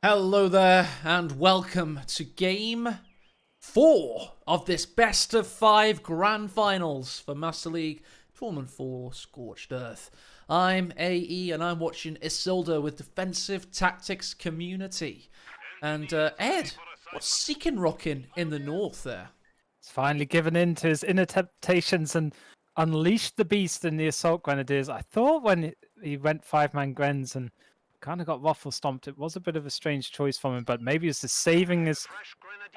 Hello there, and welcome to Game 4 of this best of 5 Grand Finals for Master League Tournament 4 Scorched Earth. I'm AE, and I'm watching Isildur with Defensive Tactics Community. And Ed, what's Seeking rocking in the north there? He's finally given in to his inner temptations and unleashed the beast in the Assault Grenadiers. I thought when he went 5-man Grens and kind of got waffle stomped, it was a bit of a strange choice from him, but maybe it's just saving his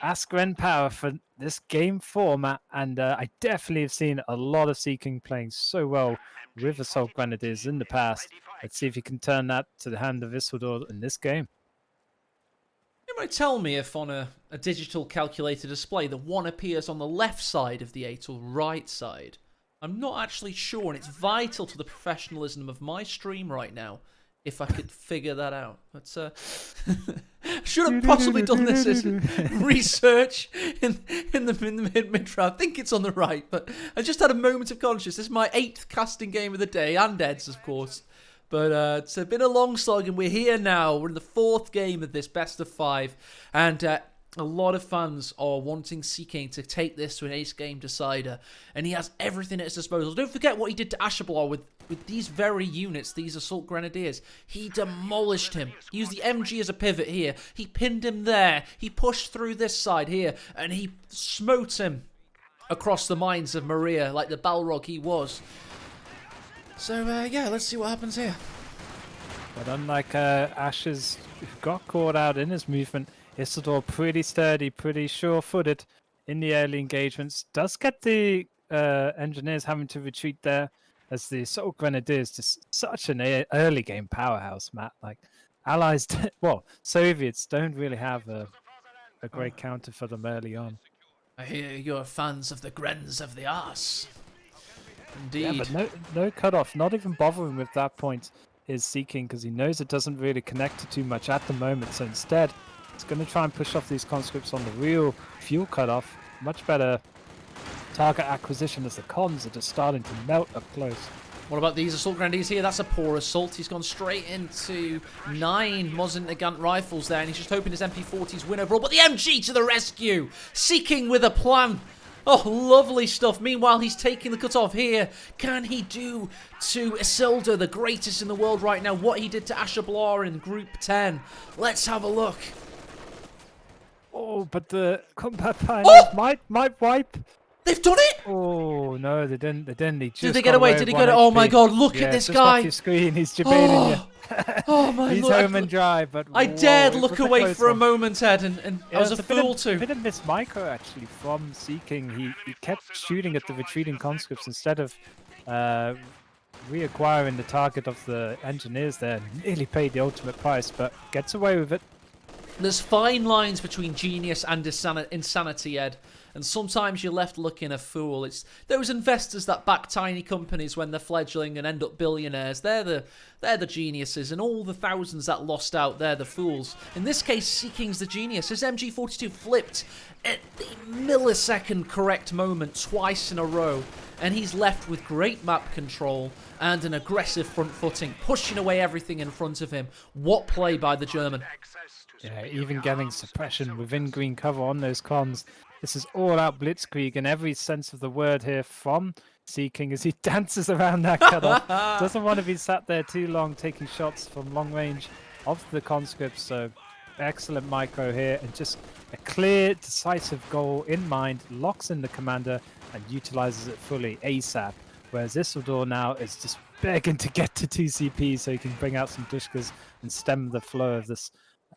Ask-Gren power for this Game 4, Matt. And I definitely have seen a lot of Seeking playing so well with Assault Grenadiers in the past. Let's see if he can turn that to the hand of Isildur in this game. You might tell me if on a digital calculator display the 1 appears on the left side of the 8 or right side. I'm not actually sure, and it's vital to the professionalism of my stream right now if I could figure that out. But should have possibly done this as research in the mid-round. I think it's on the right, but I just had a moment of conscience. This is my 8th casting game of the day, and Ed's, of course. But it's been a long slog, and we're here now. We're in the 4th game of this best of 5, and a lot of fans are wanting Seeking to take this to an ace game decider, and he has everything at his disposal. Don't forget what he did to Ashablar with these very units, these Assault Grenadiers. He demolished him. He used the MG as a pivot here. He pinned him there. He pushed through this side here, and he smote him across the mines of Maria like the Balrog he was. So, yeah, let's see what happens here. But unlike Ashes, who got caught out in his movement, Isildur pretty sturdy, pretty sure-footed in the early engagements. Does get the engineers having to retreat there as the Assault Grenadiers, just such an early game powerhouse, Matt. Like, allies, well, Soviets don't really have a great counter for them early on. I hear you're fans of the Grens of the arse. Indeed. Yeah, but no cutoff, not even bothering with that point is Seeking, because he knows it doesn't really connect to too much at the moment. So instead, it's going to try and push off these conscripts on the real fuel cutoff. Much better target acquisition as the cons are just starting to melt up close. What about these Assault Grenadiers here? That's a poor assault. He's gone straight into 9 Mosin Nagant rifles there, and he's just hoping his MP40s win overall. But the MG to the rescue! Seeking with a plan! Oh, lovely stuff. Meanwhile, he's taking the cutoff here. Can he do to Isildur, the greatest in the world right now, what he did to Ashablar in Group 10? Let's have a look. Oh, but the combat pioneers might wipe. They've done it! Oh, no, they didn't. They just Did they get away? Did he get it? Oh my god, look at this guy. Off your screen. He's debating you. Oh my He's lord. home and dry, but I dared look away for a moment, Ed, and I was a fool too. A bit of miss micro actually from Seeking. He kept shooting at the retreating conscripts instead of reacquiring the target of the engineers there. Nearly paid the ultimate price, but gets away with it. There's fine lines between genius and insanity, Ed. And sometimes you're left looking a fool. It's those investors that back tiny companies when they're fledgling and end up billionaires. They're the geniuses, and all the thousands that lost out, they're the fools. In this case, Seeking's the genius. His MG42 flipped at the millisecond correct moment twice in a row, and he's left with great map control and an aggressive front footing, pushing away everything in front of him. What play by the German. Yeah, even getting suppression within green cover on those cons. This is all-out blitzkrieg in every sense of the word here from Seeking as he dances around that cutoff. Doesn't want to be sat there too long taking shots from long range of the conscripts. So excellent micro here, and just a clear, decisive goal in mind. Locks in the commander and utilizes it fully ASAP. Whereas Isildur now is just begging to get to 2CP so he can bring out some dushkas and stem the flow of this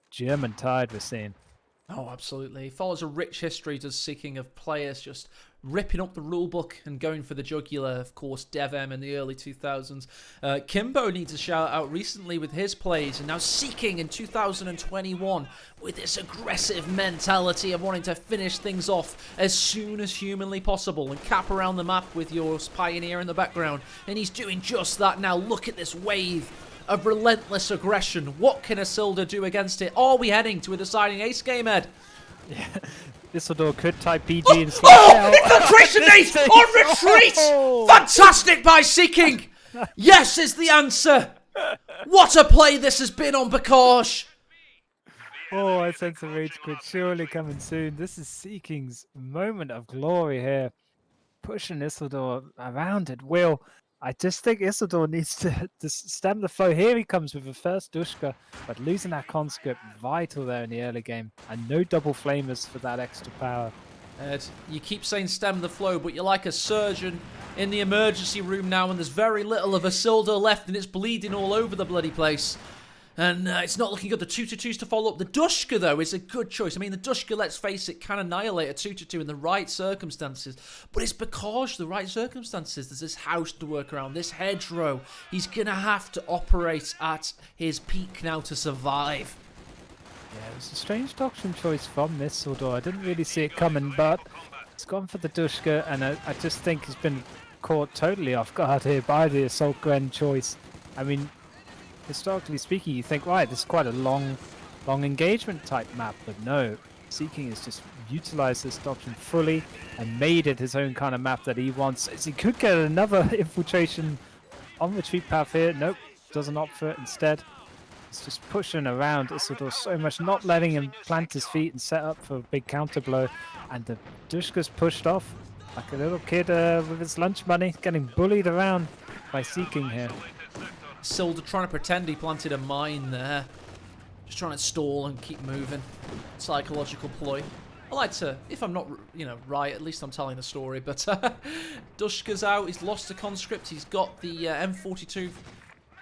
German tide we're seeing. Oh, absolutely. He follows a rich history, does Seeking, of players just ripping up the rulebook and going for the jugular. Of course, DevM in the early 2000s. Kimbo needs a shout out recently with his plays, and now Seeking in 2021 with this aggressive mentality of wanting to finish things off as soon as humanly possible and cap around the map with your Pioneer in the background. And he's doing just that now. Look at this wave of relentless aggression. What can Isildur do against it? Are we heading to a deciding ace game, Ed? Yeah, Isildur could type PG and slash out. Infiltration ace on retreat! Fantastic by Seeking! Yes is the answer! What a play this has been on Bakosh! Oh, I sense a rage quit surely coming soon. This is Seeking's moment of glory here. Pushing Isildur around at will. I just think Isildur needs to stem the flow. Here he comes with the first Dushka, but losing that conscript, vital there in the early game. And no double flamers for that extra power. Ed, you keep saying stem the flow, but you're like a surgeon in the emergency room now, and there's very little of Isildur left, and it's bleeding all over the bloody place. And it's not looking good. The 2-2-2s to follow up. The Dushka, though, is a good choice. I mean, the Dushka, let's face it, can annihilate a 2-2-2 in the right circumstances. But it's because the right circumstances. There's this house to work around, this hedgerow. He's going to have to operate at his peak now to survive. Yeah, it was a strange doctrine choice from Isildur. I didn't really see it coming, but it's gone for the Dushka, and I just think he's been caught totally off guard here by the Assault Gren choice. I mean, historically speaking, you think, right, this is quite a long engagement type map, but no. Seeking has just utilized this doctrine fully and made it his own kind of map that he wants. As he could get another infiltration on retreat path here. Nope, doesn't opt for it instead. He's just pushing around Isildur so much, not letting him plant his feet and set up for a big counter blow. And the Dushka's pushed off like a little kid with his lunch money, getting bullied around by Seeking here. Isildur trying to pretend he planted a mine there. Just trying to stall and keep moving. Psychological ploy. I like to, if I'm not, right, at least I'm telling the story. But Dushka's out. He's lost a conscript. He's got the M42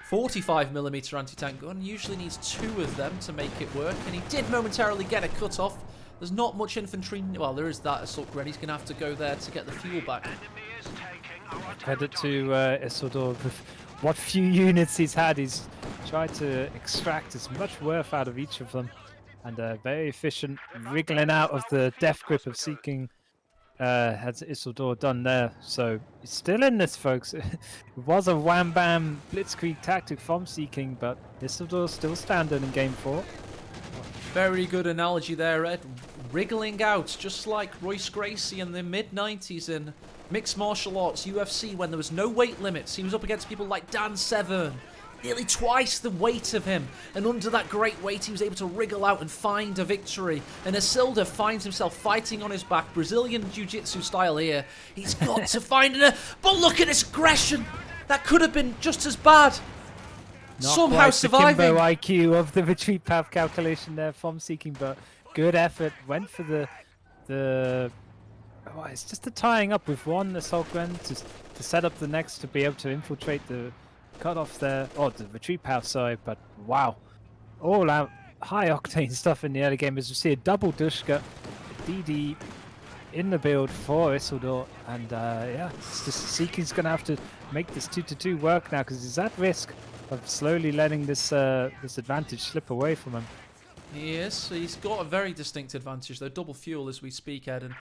45mm anti-tank gun. Usually needs 2 of them to make it work. And he did momentarily get a cut-off. There's not much infantry. Well, there is that assault grenade. He's going to have to go there to get the fuel back. Credit to Isildur. What few units he's had, he's tried to extract as much worth out of each of them. And very efficient wriggling out of the death grip of Seeking has Isildur done there. So he's still in this, folks. It was a wham-bam blitzkrieg tactic from Seeking, but Isildur's still standing in game 4. Very good analogy there, Ed. Wriggling out, just like Royce Gracie in the mid-90s in mixed martial arts, UFC, when there was no weight limits. He was up against people like Dan Severn, nearly twice the weight of him. And under that great weight, he was able to wriggle out and find a victory. And Isildur finds himself fighting on his back, Brazilian Jiu-Jitsu style here. He's got to find it. But look at his aggression. That could have been just as bad. Not Somehow quite surviving. The Kimbo IQ of the retreat path calculation there from Seeking, but good effort. Went for the oh, it's just the tying up with one assault gun to set up the next to be able to infiltrate the cutoff there, or the retreat path, sorry. But wow, all out high octane stuff in the early game as we see a double Dushka, DD in the build for Isildur, and yeah, it's just Seeking's gonna have to make this 2-2 work now because he's at risk of slowly letting this this advantage slip away from him. He is. He's got a very distinct advantage, though. Double fuel as we speak, Ed. And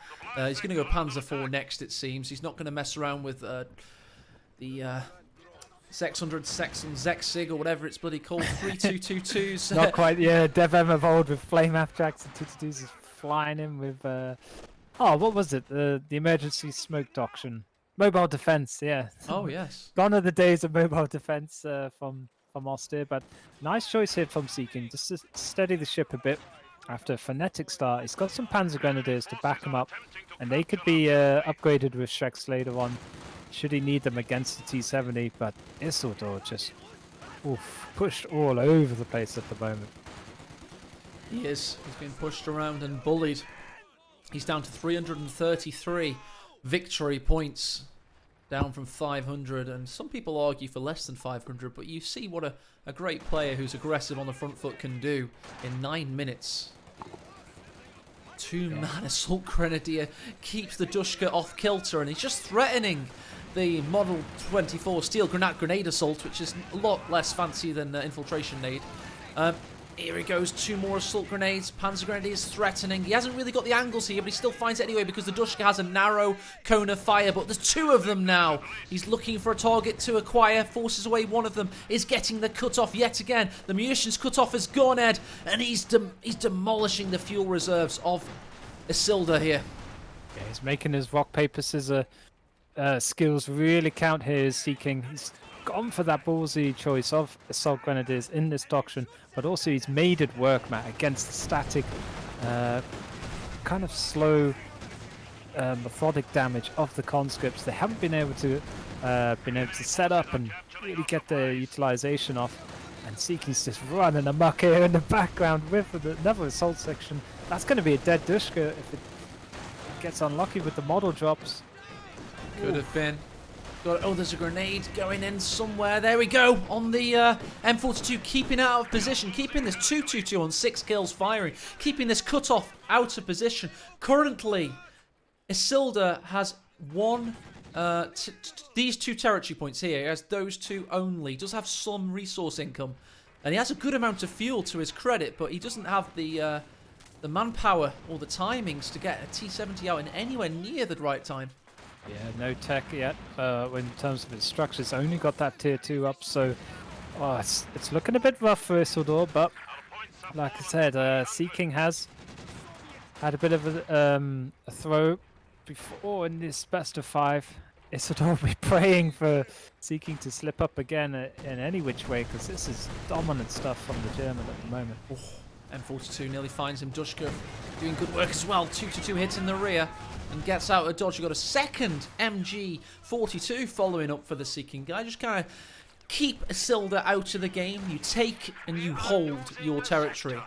he's going to go Panzer 4 next, it seems. He's not going to mess around with the X100 Saxon Zexig or whatever it's bloody called. 3222s. Not quite, yeah. DevM evolved with flame half-tracks and 222s is flying in with... oh, what was it? The emergency smoke doctrine. Mobile defense, yeah. Oh, yes. Gone are the days of mobile defense from Austere, but nice choice here from Seeking, just to steady the ship a bit after a frenetic start. He's got some Panzer Grenadiers to back him up, and they could be upgraded with Shreks later on, should he need them against the T-70, but Isildur just pushed all over the place at the moment. He is. He's been pushed around and bullied. He's down to 333 victory points. Down from 500, and some people argue for less than 500, but you see what a great player who's aggressive on the front foot can do in 9 minutes. 2-man assault grenadier keeps the Dushka off kilter, and he's just threatening the Model 24 steel grenade assault, which is a lot less fancy than infiltration nade. Here he goes, 2 more assault grenades. Panzer Grenadier is threatening. He hasn't really got the angles here, but he still finds it anyway because the Dushka has a narrow cone of fire. But there's 2 of them now. He's looking for a target to acquire, forces away one of them, is getting the cut-off yet again. The munitions cut-off has gone, Ed, and he's demolishing the fuel reserves of Isildur here. Yeah, he's making his rock, paper, scissor skills really count here. He's Seeking. He's gone for that ballsy choice of Assault Grenadiers in this doctrine, but also he's made it work, Matt, against the static, kind of slow, methodic damage of the conscripts. They haven't been able to set up and really get the utilization off. And Seeking's just running amok here in the background with another assault section. That's going to be a dead Dushka if it gets unlucky with the model drops. Could have been. Oh, there's a grenade going in somewhere. There we go. On the M42, keeping out of position. Keeping this 222 on 6 kills firing. Keeping this cutoff out of position. Currently, Isildur has these 2 territory points here. He has those 2 only. He does have some resource income. And he has a good amount of fuel to his credit, but he doesn't have the manpower or the timings to get a T-70 out in anywhere near the right time. Yeah, no tech yet. In terms of its structure, it's only got that tier 2 up, so it's looking a bit rough for Isildur. But like I said, Sea King has had a bit of a throw before in this best of 5. Isildur will be praying for Sea King to slip up again in any which way, because this is dominant stuff from the German at the moment. Oh, M42 nearly finds him. Dushka doing good work as well. 2-2 hits in the rear and gets out of dodge. You've got a second MG42 following up for the Sea King guy. Just kind of keep Isildur out of the game. You take and you hold your territory.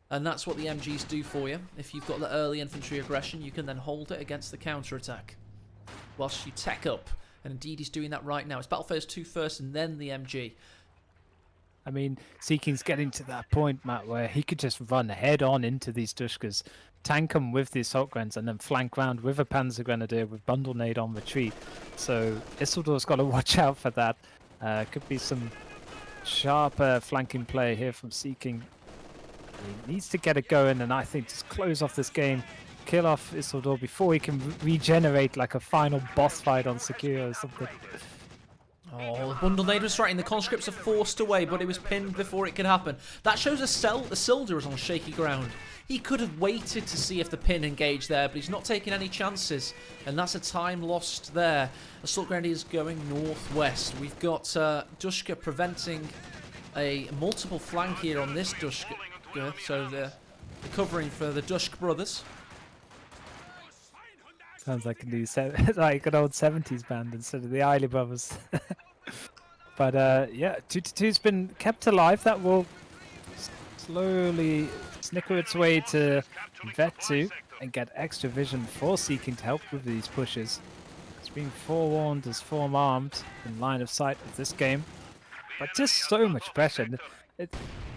And that's what the MGs do for you. If you've got the early infantry aggression, you can then hold it against the counter-attack. Whilst you tech up. And indeed, he's doing that right now. It's Battle Phase 2 first and then the MG. I mean, Sea King's getting to that point, Matt, where he could just run head on into these Dushkas, tank them with the assault grens, and then flank round with a Panzer Grenadier with bundle nade on retreat. So Isildur's got to watch out for that. Could be some sharp flanking play here from Sea King. He needs to get it going, and I think just close off this game, kill off Isildur before he can regenerate like a final boss fight on Secure or something. Oh, the bundle nade was striking. The conscripts are forced away, but it was pinned before it could happen. That shows Isildur is on shaky ground. He could have waited to see if the pin engaged there, but he's not taking any chances, and that's a time lost there. Assault Grenadiers going northwest. We've got Dushka preventing a multiple flank here on this Dushka, so they're covering for the Dushk brothers. Sounds like like an old 70s band instead of the Eiley brothers. But yeah, 2-2's been kept alive. That will slowly snicker its way to Vet 2 and get extra vision for Sea King to help with these pushes. It's been forewarned as forearmed in line of sight of this game. But just so much pressure.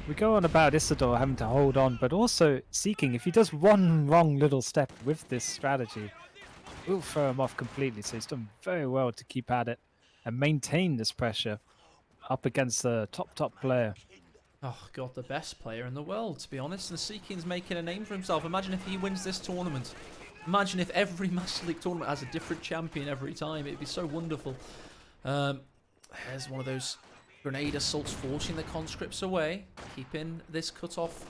We go on about Isildur having to hold on, but also Sea King, if he does one wrong little step with this strategy, will throw him off completely. So he's done very well to keep at it and maintain this pressure up against the top player. Oh god, the best player in the world, to be honest. And Sea King's making a name for himself. Imagine if he wins this tournament. Imagine if every Master League tournament has a different champion every time. It'd be so wonderful. Here's one of those grenade assaults forcing the conscripts away, keeping this cut-off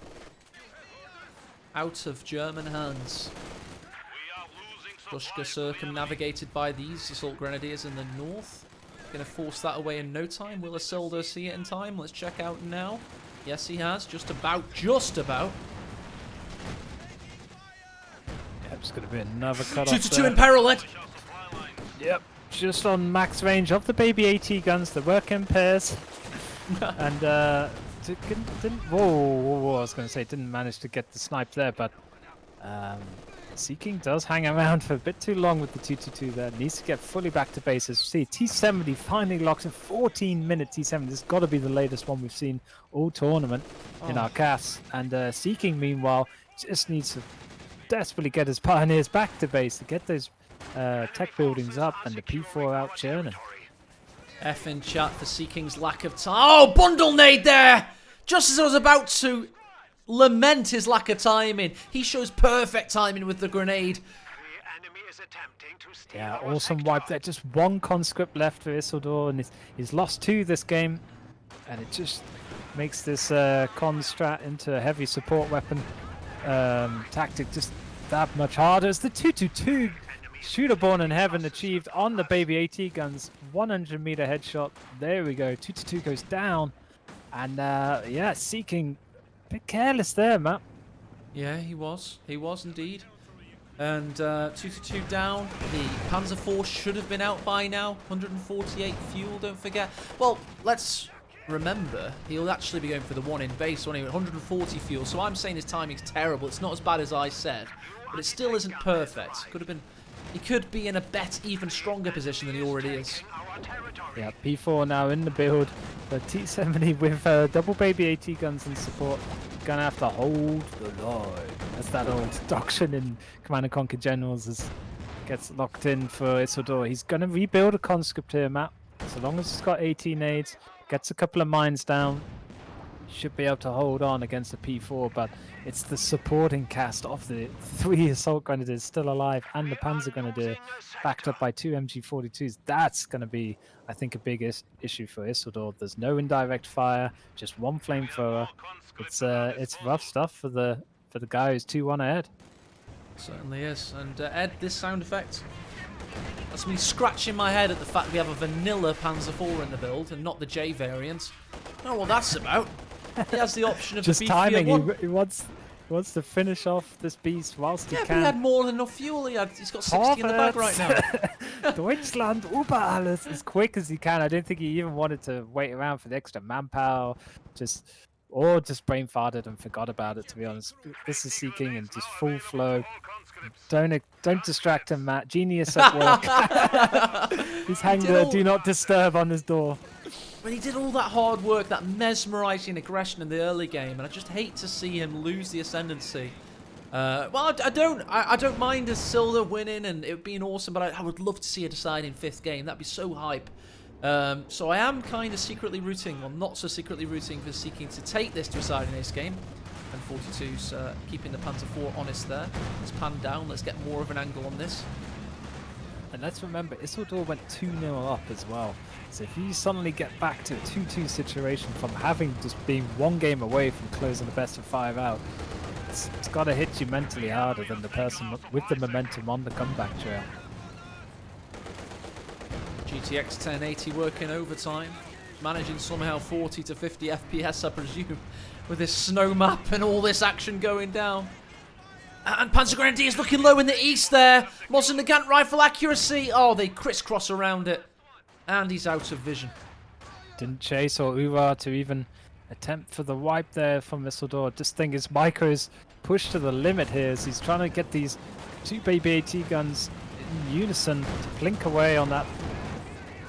out of German hands. Dushka circumnavigated by these assault grenadiers in the north. Going to force that away in no time. Will Isildur see it in time? Let's check out now. Yes, he has. Just about. Yeah, it's going to be another cut-off 2-2 in peril. Yep, just on max range of the baby AT guns that work in pairs. And didn't. Whoa, I was going to say didn't manage to get the snipe there, but Sea King does hang around for a bit too long with the 2-2 there. Needs to get fully back to base. As you see, T70 finally locks in 14-minute T70. This has got to be the latest one we've seen all tournament in our cast. And Sea King, meanwhile, just needs to desperately get his pioneers back to base to get those tech buildings up and the P4 out churning. F in chat for Sea King's lack of time. Oh, bundle nade there! Just as I was about to lament his lack of timing, he shows perfect timing with the grenade. Yeah, awesome wipe there. Just one conscript left for Isildur, and he's lost 2 this game, and it just makes this con strat into a heavy support weapon tactic just that much harder. As the 2-2 Shooter born in heaven achieved on the baby AT guns. 100-meter headshot. There we go. 2-2 goes down. And yeah, Seeking a bit careless there, Matt. Yeah, he was. He was indeed. And 2-2 down. The Panzer IV should have been out by now. 148 fuel, don't forget. Well, let's remember, he'll actually be going for the one in base, only 140 fuel. So I'm saying his timing's terrible. It's not as bad as I said, but it still isn't perfect. Could have been. He could be in a even stronger position than he already is. Yeah, P4 now in the build. The T70 with double baby AT guns in support. Gonna have to hold the line. That's that old doctrine in Command & Conquer Generals gets locked in for Isildur. He's gonna rebuild a conscript here, Matt. So long as he's got 18 nades, gets a couple of mines down, should be able to hold on against the P4, but it's the supporting cast of the 3 assault grenadiers still alive and the Panzer Grenadier backed up by 2 MG42s. That's going to be, I think, a big issue for Isildur. There's no indirect fire, just one flamethrower. It's rough stuff for the guy who's 2-1 ahead. Certainly is. And Ed, this sound effect, that's me scratching my head at the fact we have a vanilla Panzer IV in the build and not the J variant. I don't know what that's about. He has the option of just the timing. one. He wants to finish off this beast whilst he can. Yeah, but he had more than enough fuel. He's got 60 in the bag right now. Deutschland über alles, as quick as he can. I don't think he even wanted to wait around for the extra manpower. Just brain farted and forgot about it, to be honest. This is Seeking and just full flow. Don't distract him, Matt. Genius at work. He's hanging there, do not disturb on his door. But he did all that hard work, that mesmerising aggression in the early game, and I just hate to see him lose the ascendancy. Well, I don't mind Isildur winning and it being awesome, but I would love to see a deciding 5th game. That'd be so hype. So I am kind of secretly rooting, well, not so secretly rooting for Seeking to take this to a deciding ace game. And 42's keeping the Panzer IV honest there. Let's pan down. Let's get more of an angle on this. And let's remember, Isildur went 2-0 up as well. So if you suddenly get back to a 2-2 situation from having just been 1 game away from closing the best of 5 out, it's got to hit you mentally harder than the person with the momentum on the comeback trail. GTX 1080 working overtime, managing somehow 40 to 50 FPS, I presume, with this snow map and all this action going down. And Panzer Grenadiers looking low in the east there. Mosin Nagant rifle accuracy. Oh, they crisscross around it. And he's out of vision. Didn't chase or Ura to even attempt for the wipe there from Isildur. This thing is Micro's pushed to the limit here as he's trying to get these 2 baby AT guns in unison to blink away on that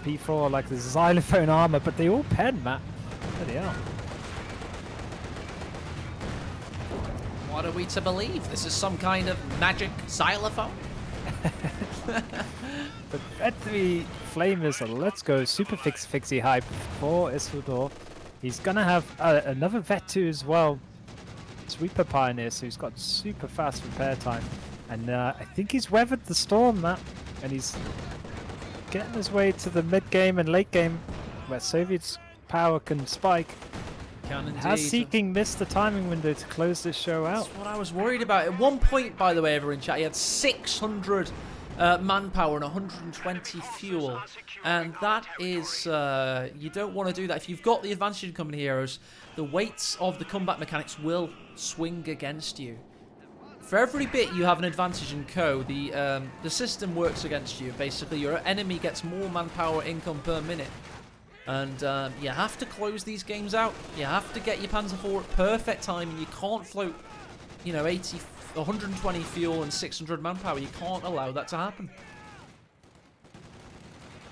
P4 like the xylophone armor, but they all pen, Matt. Bloody hell. What are we to believe? This is some kind of magic xylophone? But Red 3 Flame is let's go super fixie hype for Isildur. He's gonna have another Vet 2 as well. Sweeper Pioneer, so he's got super fast repair time. And I think he's weathered the storm, Matt. And he's getting his way to the mid game and late game where Soviet's power can spike. Has Seeking missed the timing window to close this show out? That's what I was worried about. At one point, by the way, over in chat, he had 600 manpower and 120 fuel. And that is, you don't want to do that. If you've got the advantage in company heroes, the weights of the combat mechanics will swing against you. For every bit you have an advantage in co, the system works against you. Basically, your enemy gets more manpower income per minute. And you have to close these games out. You have to get your Panzer IV at perfect time, and you can't float, 120 fuel and 600 manpower. You can't allow that to happen.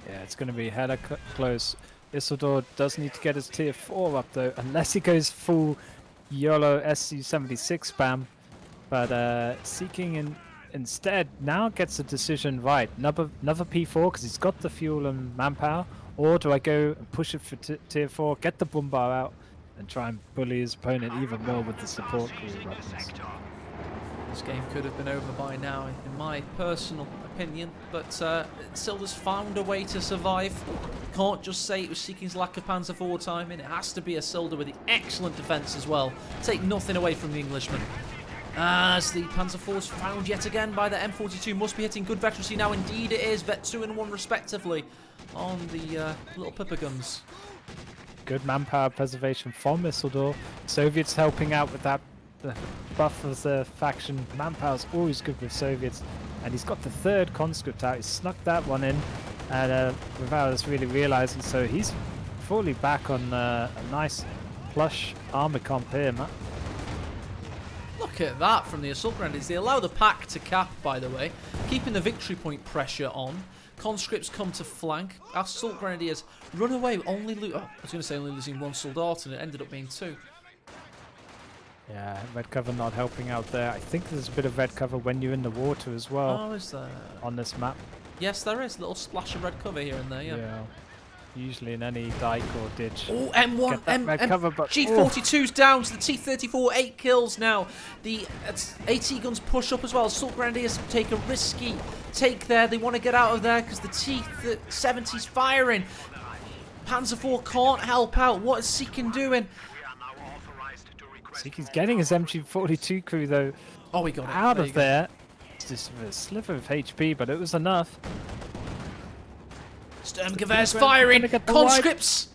Yeah, it's going to be hella close. Isildur does need to get his tier 4 up though, unless he goes full YOLO SC-76 spam. But Seeking instead now gets a decision right. Another P4 because he's got the fuel and manpower. Or do I go and push it for tier 4, get the Boombar out, and try and bully his opponent even more with the support crew weapons? This game could have been over by now, in my personal opinion, but Silver's found a way to survive. Can't just say it was Seeking's lack of Panzer IV timing. It has to be Isildur with the excellent defense as well. Take nothing away from the Englishman. As the Panzer IV is found yet again by the M42, must be hitting good veterancy now. Indeed it is. Vet 2 and 1 respectively on the little pipper guns. Good manpower preservation from Isildur. Soviets helping out with that buff of the faction. Manpower's always good with Soviets. And he's got the third conscript out. He snuck that one in and without us really realizing. So he's fully back on a nice plush armor comp here, Matt. Look at that from the Assault Grenadiers. They allow the pack to cap, by the way, keeping the victory point pressure on. Conscripts come to flank. Assault Grenadiers run away, only I was going to say only losing one soldat, and it ended up being 2. Yeah, red cover not helping out there. I think there's a bit of red cover when you're in the water as well. Oh, is there? On this map. Yes, there is. A little splash of red cover here and there, yeah. Usually in any dike or ditch. Oh, M1, red cover, but G42's down to the T34, 8 kills now. The AT guns push up as well. Assault Grenadiers take a risky take there. They want to get out of there because the T70's firing. Panzer IV can't help out. What is Seekin doing? Seekin's getting his MG42 crew though. Oh, we got it. Out of there. It's just a sliver of HP, but it was enough. Sturmgewehr's firing! Conscripts!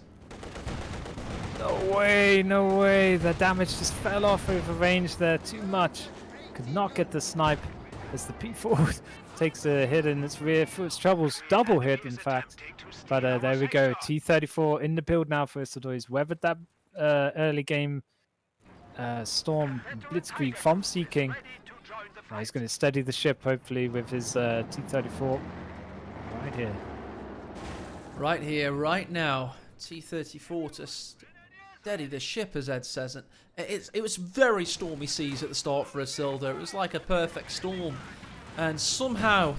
No way, no way. The damage just fell off over range there too much. Could not get the snipe as the P4 takes a hit in its rear for its troubles. Double hit, in fact. But there we go. T34 in the build now for Isildur. He's weathered that early game storm blitzkrieg from Sea King. Now he's going to steady the ship, hopefully, with his T34 right here. Right here, right now. T34 to steady the ship, as Ed says. It was very stormy seas at the start for Isildur. It was like a perfect storm. And somehow,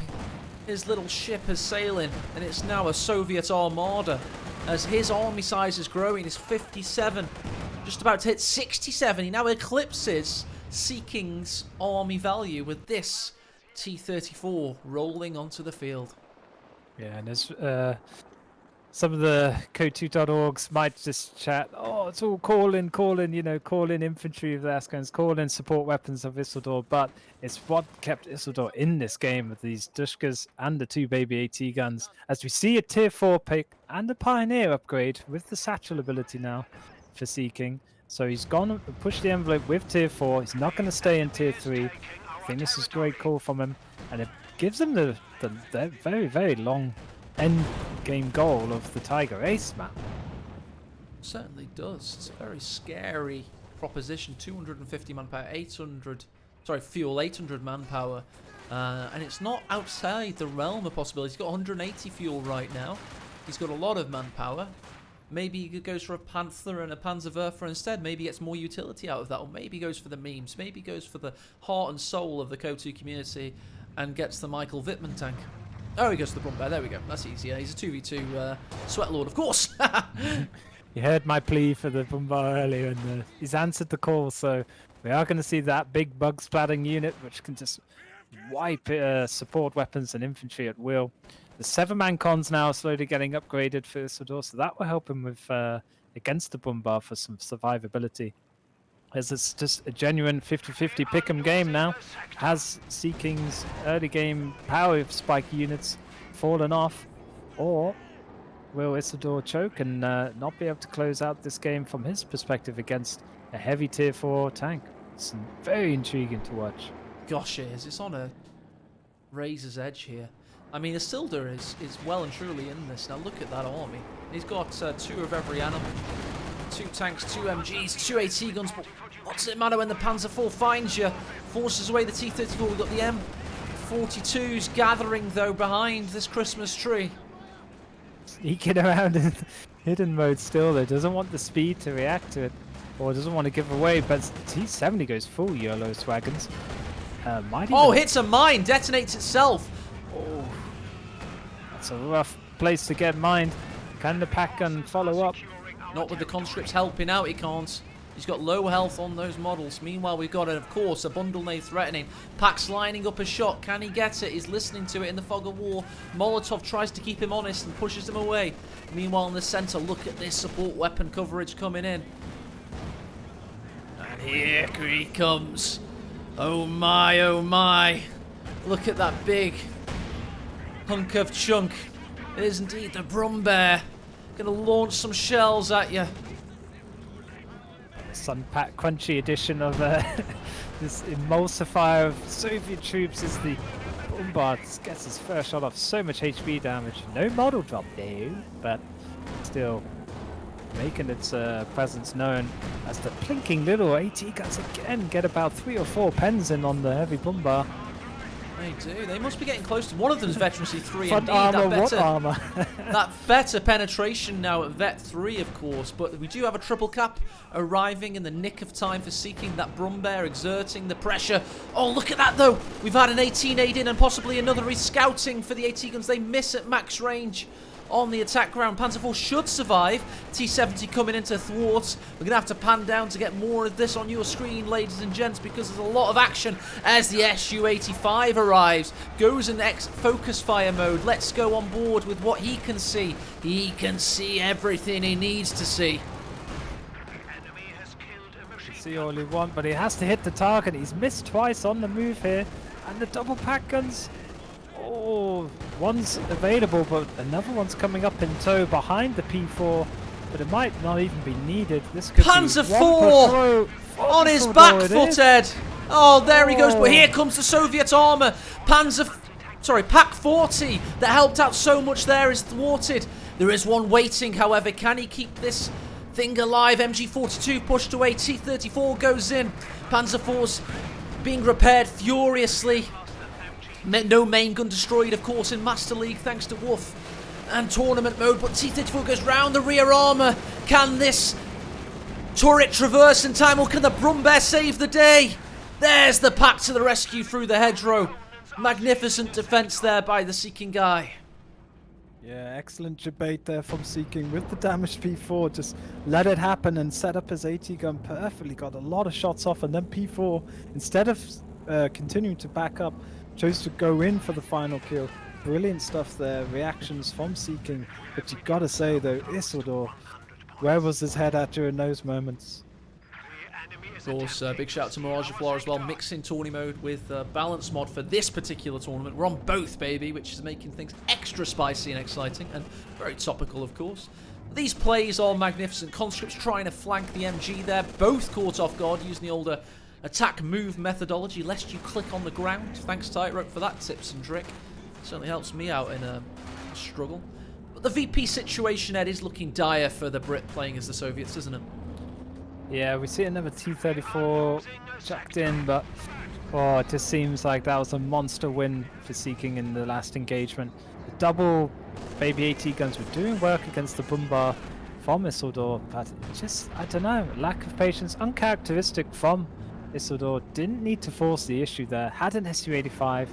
his little ship is sailing, and it's now a Soviet armada. As his army size is growing, he's 57. Just about to hit 67. He now eclipses Sea King's army value with this T34 rolling onto the field. Yeah, and there's some of the code2.orgs might just chat, oh, it's all call in, you know, call in infantry of the Afghans, call in support weapons of Isildur, but it's what kept Isildur in this game with these Dushkas and the 2 baby AT guns. As we see a tier 4 pick and a pioneer upgrade with the satchel ability now for Sea King. So he's gone and pushed the envelope with tier 4. He's not going to stay in tier 3. I think this is a great call from him, and it gives him the very, very long end game goal of the Tiger Ace map. Certainly does. It's a very scary proposition. 250 manpower, 800 fuel, 800 manpower, and it's not outside the realm of possibility. He's got 180 fuel right now. He's got a lot of manpower. Maybe he goes for a Panther and a Panzerwerfer instead. Maybe he gets more utility out of that, or maybe he goes for the memes. Maybe he goes for the heart and soul of the KO2 community and gets the Michael Wittmann tank. Oh, he goes to the Brumbear. There we go. That's easier. He's a 2v2 Sweat Lord, of course. You heard my plea for the Brumbear earlier, and he's answered the call. So we are going to see that big bug splatting unit, which can just wipe support weapons and infantry at will. The 7-man cons now slowly getting upgraded for Isildur, so that will help him with against the Brumbear for some survivability. As it's just a genuine 50-50 pick'em game now. Has Sea King's early game power of spike units fallen off, or will Isildur choke and not be able to close out this game from his perspective against a heavy tier 4 tank? It's very intriguing to watch. Gosh, it is. It's on a razor's edge here. I mean, Isildur is well and truly in this. Now look at that army. He's got 2 of every animal. 2 tanks, 2 MGs, 2 AT guns, but what does it matter when the Panzer IV finds you? Forces away the T-34, we've got the M42s gathering, though, behind this Christmas tree. Sneaking around in hidden mode still, though. Doesn't want the speed to react to it, or doesn't want to give away, but T-70 goes full YOLO swagons. Hits a mine, detonates itself. Oh, that's a rough place to get mined. Can the pack gun follow up? Not with the conscripts helping out, he can't. He's got low health on those models. Meanwhile, we've got, of course, a bundle nade threatening. Pack's lining up a shot. Can he get it? He's listening to it in the fog of war. Molotov tries to keep him honest and pushes him away. Meanwhile, in the centre, look at this support weapon coverage coming in. And here he comes. Oh my, oh my. Look at that big hunk of chunk. It is indeed the Brumbear. Gonna launch some shells at you. Sun-packed crunchy edition of this emulsifier of Soviet troops is the Bombard. Gets his first shot off, so much HP damage. No model drop though, but still making its presence known as the plinking little AT guns again get about 3 or 4 pens in on the heavy Bombard. They do. They must be getting close to one of them's veterancy 3 Front indeed. armor, That what better, armor? that better penetration now at Vet 3, of course. But we do have a triple cap arriving in the nick of time for Seeking. That Brumbear exerting the pressure. Oh, look at that though. We've had an 18-8 in and possibly another rescouting for the AT guns. They miss at max range on the attack ground. Panzer IV should survive. T-70 coming into thwart. We're going to have to pan down to get more of this on your screen, ladies and gents, because there's a lot of action as the Su-85 arrives. Goes in focus fire mode. Let's go on board with what he can see. He can see everything he needs to see. See all you want, but he has to hit the target. He's missed twice on the move here. And the double pack guns. Oh, one's available, but another one's coming up in tow behind the P4. But it might not even be needed. This could Panzer be one IV on his back footed. Oh, there he goes. But here comes the Soviet armor. Pack 40 that helped out so much there is thwarted. There is one waiting, however. Can he keep this thing alive? MG42 pushed away. T-34 goes in. Panzer IV's being repaired furiously. No main gun destroyed, of course, in Master League, thanks to Wolf and tournament mode. But T-34 goes round the rear armour. Can this turret traverse in time, or can the Brumbear save the day? There's the pack to the rescue through the hedgerow. Magnificent defence there by the Seeking guy. Yeah, excellent debate there from Seeking with the damaged P4. Just let it happen and set up his AT gun perfectly. Got a lot of shots off, and then P4, instead of continuing to back up, chose to go in for the final kill. Brilliant stuff there. Reactions from Seeking. But you gotta say though, Isildur, where was his head at during those moments? Of course, big shout out to Mirage Flora as well, mixing tourney mode with balance mod for this particular tournament. We're on both, baby, which is making things extra spicy and exciting, and very topical, of course. These plays are magnificent. Conscripts trying to flank the MG there, both caught off guard using the older attack move methodology, lest you click on the ground. Thanks, Tightrope, for that tips and trick. Certainly helps me out in a struggle. But the VP situation, Ed, is looking dire for the Brit playing as the Soviets, isn't it? Yeah, we see another T-34 chucked in, but oh, it just seems like that was a monster win for Seeking in the last engagement. The double baby AT guns were doing work against the Bombard from Isildur, but just, I don't know, lack of patience, uncharacteristic from Isildur. Didn't need to force the issue there. Had an Su-85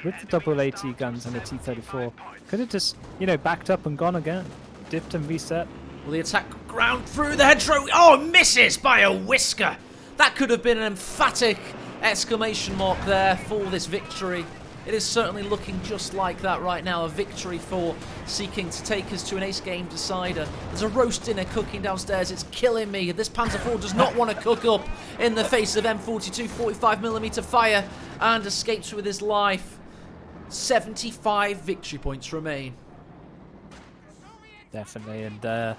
with the double AT guns and a T-34. Could have just, you know, backed up and gone again. Dipped and reset. Well, the attack ground through the hedgerow. Oh, misses by a whisker. That could have been an emphatic exclamation mark there for this victory. It is certainly looking just like that right now. A victory for Seeking to take us to an ace game decider. There's a roast dinner cooking downstairs. It's killing me. This Panzer IV does not want to cook up in the face of M42 45mm fire and escapes with his life. 75 victory points remain. Definitely, and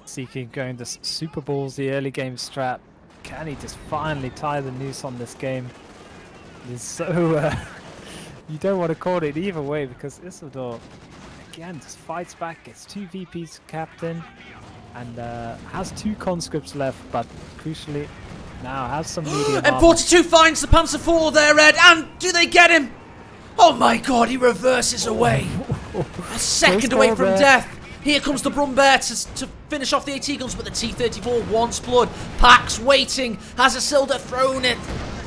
Seeking going to Super Balls, the early game strat. Can he just finally tie the noose on this game? It is so... you don't want to call it either way, because Isildur, again, just fights back, gets 2 VPs captain, and has 2 conscripts left, but crucially, now has some medium armor. M42 finds the Panzer IV there, Ed, and do they get him? Oh my god, he reverses away. A second away from death. Here comes the Brumbear to finish off the AT guns, but the T-34 wants blood. Pax waiting, has Isildur thrown it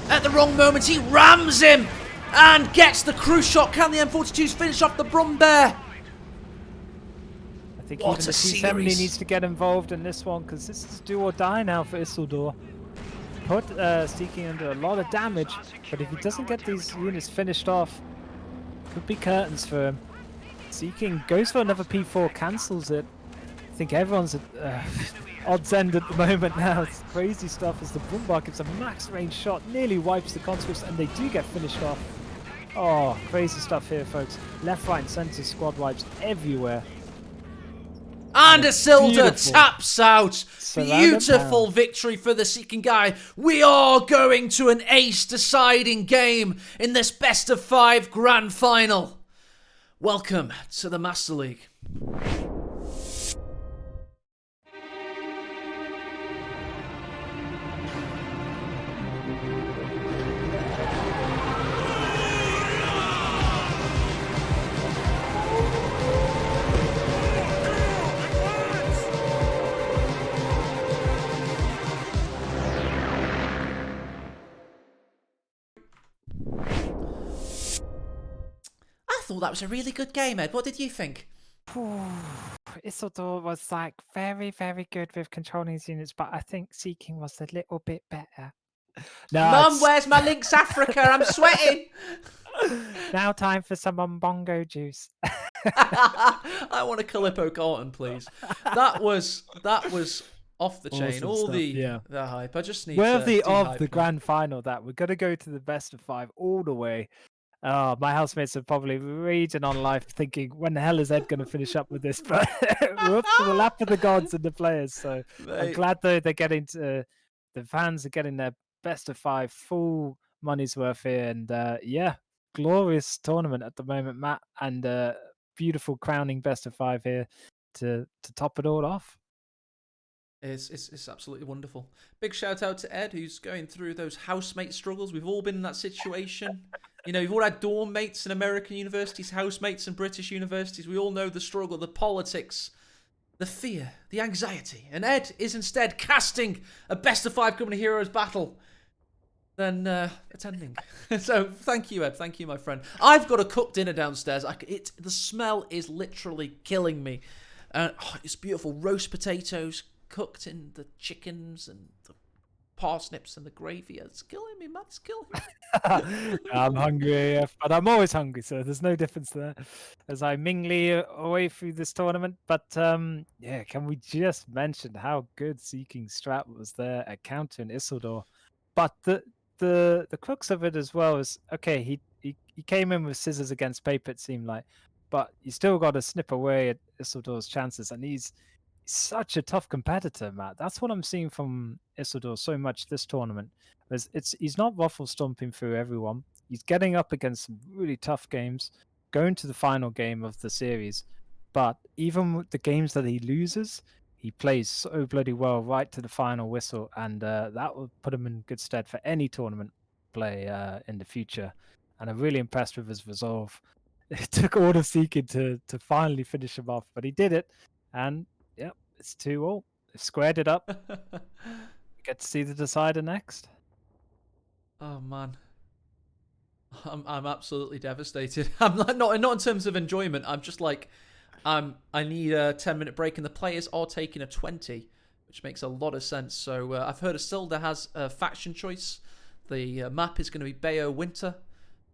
at the wrong moment. He rams him and gets the cruise shot. Can the M42s finish off the Brumbear? I think even the T-70 needs to get involved in this one, because this is do or die now for Isildur. Put Seeking under a lot of damage, but if he doesn't get these units finished off, could be curtains for him. Seeking goes for another P4, cancels it. think everyone's at odds end at the moment now. It's crazy stuff as the Brumbar gives a max range shot, nearly wipes the conscripts, and they do get finished off. Oh, crazy stuff here, folks. Left, right, and centre squad wipes everywhere. And Isildur taps out. Beautiful down. Victory for the Seeking Guy. We are going to an ace deciding game in this best of 5 grand final. Welcome to the Master League. I thought that was a really good game, Ed. What did you think? Isildur was like very, very good with controlling his units, but I think Seeking was a little bit better. No, Mum, where's my Lynx Africa? I'm sweating. Now time for some bongo juice. I want a Calippo carton, please. That was off the chain. Awesome All stuff, the hype. I just need worthy to of de-hype the now. grand final. That we're gonna go to the best of 5 all the way. Oh, my housemates are probably raging on life, thinking, when the hell is Ed going to finish up with this? But we're up to the lap of the gods and the players. So I'm glad though they're getting to, the fans are getting their best of 5 full money's worth here. And yeah, glorious tournament at the moment, Matt, and beautiful crowning best of 5 here to top it all off. It's absolutely wonderful. Big shout out to Ed, who's going through those housemate struggles. We've all been in that situation. You know, you've all had dorm mates in American universities, housemates in British universities. We all know the struggle, the politics, the fear, the anxiety. And Ed is instead casting a best of 5 Company Heroes battle than attending. So thank you, Ed. Thank you, my friend. I've got a cooked dinner downstairs. The smell is literally killing me. It's beautiful. Roast potatoes cooked in the chickens and the parsnips and the gravy. It's killing me, man. It's killing me. I'm hungry, but I'm always hungry, so there's no difference there as I mingle away through this tournament. But yeah, can we just mention how good Seeking Strat was there at countering Isildur? But the crux of it as well is, okay, he came in with scissors against paper, it seemed like, but you still got to snip away at Isildur's chances, and he's such a tough competitor, Matt. That's what I'm seeing from Isildur so much this tournament. He's not ruffle stomping through everyone. He's getting up against some really tough games, going to the final game of the series. But even with the games that he loses, he plays so bloody well right to the final whistle, and that will put him in good stead for any tournament play in the future. And I'm really impressed with his resolve. It took all of Seeking to finally finish him off, but he did it. And yep, it's 2-2. They've squared it up. We get to see the decider next. Oh man, I'm absolutely devastated. I'm not in terms of enjoyment. I'm just like, I need a 10-minute break, and the players are taking a 20, which makes a lot of sense. So I've heard Isildur has a faction choice. The map is going to be Bayo Winter.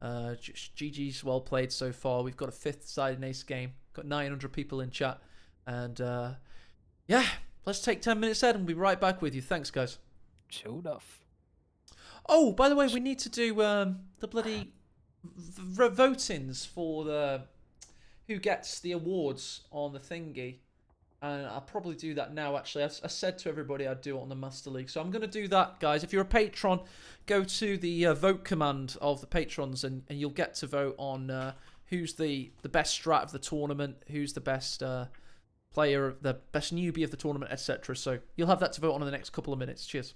GG's well played so far. We've got a 5th side in ace game. Got 900 people in chat. And yeah, let's take 10 minutes, Ed, and we'll be right back with you. Thanks, guys. Sure enough. Oh, by the way, we need to do the bloody votings for the who gets the awards on the thingy. And I'll probably do that now, actually. I said to everybody I'd do it on the Master League. So I'm going to do that, guys. If you're a patron, go to the vote command of the patrons, and you'll get to vote on who's the best strat of the tournament, who's the best player, the best newbie of the tournament, etc. So you'll have that to vote on in the next couple of minutes. Cheers.